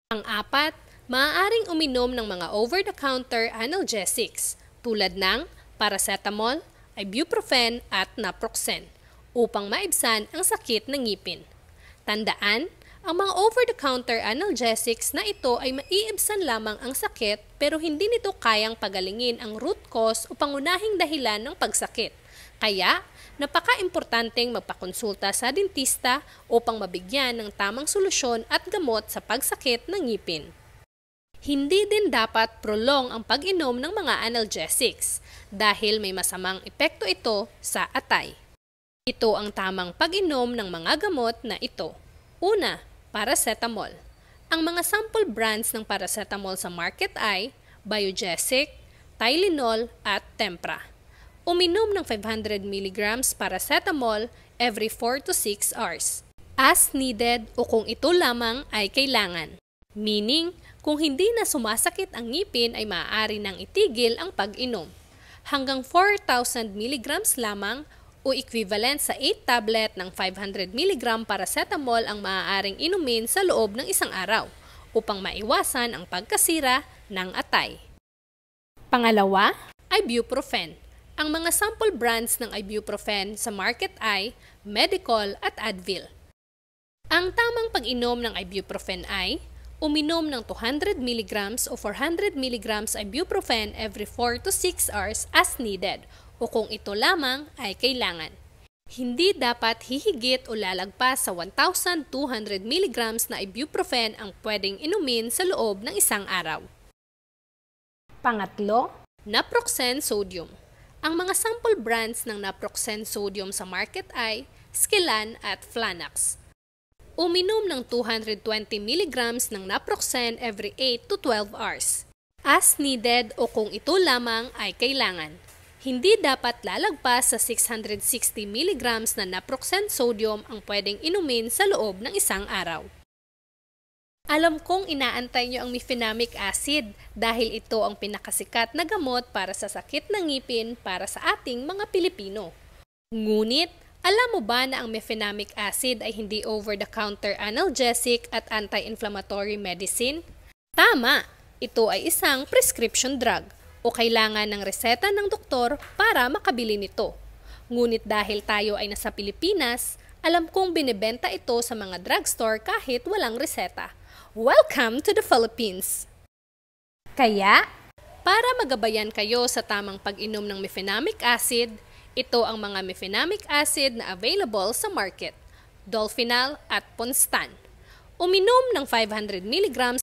Pang-apat, maaaring uminom ng mga over-the-counter analgesics tulad ng paracetamol, ibuprofen at naproxen upang maibsan ang sakit ng ngipin. Tandaan, ang mga over-the-counter analgesics na ito ay maiibsan lamang ang sakit pero hindi nito kayang pagalingin ang root cause o pangunahing dahilan ng pagsakit. Kaya, napaka-importanteng magpakonsulta sa dentista upang mabigyan ng tamang solusyon at gamot sa pagsakit ng ngipin. Hindi din dapat prolong ang pag-inom ng mga analgesics dahil may masamang epekto ito sa atay. Ito ang tamang pag-inom ng mga gamot na ito. Una, paracetamol. Ang mga sample brands ng paracetamol sa market ay Biogesic, Tylenol at Tempra. Uminom ng 500 mg paracetamol every 4 to 6 hours. As needed o kung ito lamang ay kailangan. Meaning, kung hindi na sumasakit ang ngipin ay maaari nang itigil ang pag-inom. Hanggang 4,000 mg lamang o equivalent sa 8 tablet ng 500 mg paracetamol ang maaaring inumin sa loob ng isang araw upang maiwasan ang pagkasira ng atay. Pangalawa, ibuprofen. Ang mga sample brands ng ibuprofen sa market ay Medicol at Advil. Ang tamang pag-inom ng ibuprofen ay uminom ng 200 mg o 400 mg ibuprofen every 4 to 6 hours as needed o kung ito lamang ay kailangan. Hindi dapat hihigit o lalagpas sa 1,200 mg na ibuprofen ang pwedeng inumin sa loob ng isang araw. Pangatlo, naproxen sodium. Ang mga sample brands ng naproxen sodium sa market ay Skilan at Flanax. Uminom ng 220 mg ng naproxen every 8 to 12 hours. As needed o kung ito lamang ay kailangan. Hindi dapat lalagpas sa 660 mg na naproxen sodium ang pwedeng inumin sa loob ng isang araw. Alam kong inaantay niyo ang mefenamic acid dahil ito ang pinakasikat na gamot para sa sakit ng ngipin para sa ating mga Pilipino. Ngunit, alam mo ba na ang mefenamic acid ay hindi over-the-counter analgesic at anti-inflammatory medicine? Tama! Ito ay isang prescription drug o kailangan ng reseta ng doktor para makabili nito. Ngunit dahil tayo ay nasa Pilipinas, alam kong binibenta ito sa mga drugstore kahit walang reseta. Welcome to the Philippines! Kaya, para magabayan kayo sa tamang pag-inom ng mefenamic acid, ito ang mga mefenamic acid na available sa market, Dolphinal at Ponstan. Uminom ng 500 mg